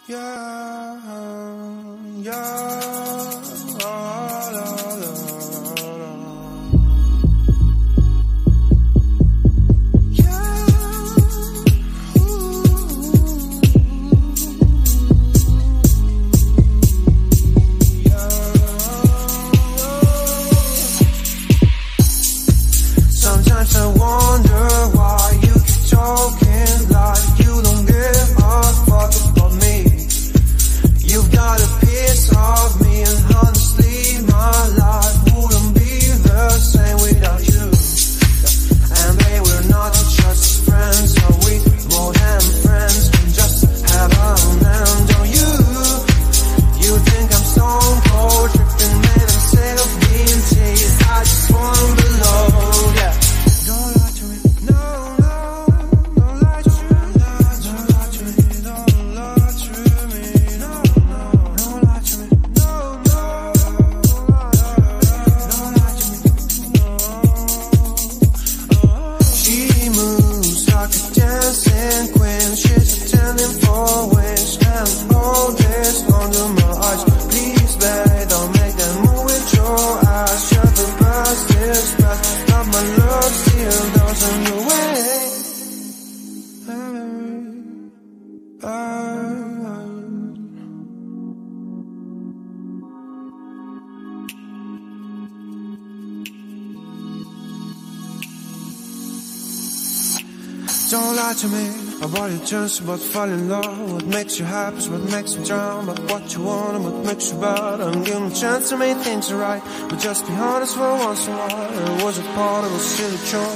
Yeah, yeah, la, la, la, la. Yeah, sometimes I wonder why you keep talking like you don't give a fuck about me. You've got a piece of me, and honestly my life wouldn't be the same without you. And babe, we're not just friends, are we more than friends? We just have a hand on you. You think I'm stone cold tripping, man, I'm sick of being teased. I just wanna below, yeah. Don't lie to me, no, no, don't lie to me, don't lie to me, don't lie to me, no, no, don't lie to me, no, no, don't lie to me, no. She moves like a dancing queen, she's attending for wings, and all this under my eyes. Please, babe, don't make that move with your eyes. Shut the past is past, but my love still doesn't go away. Don't lie to me about your chance, about falling in love. What makes you happy is what makes me drown. But what you want and what makes you bad, and give me a chance to make things right. But just be honest for once in a while. It was a part of a silly choice.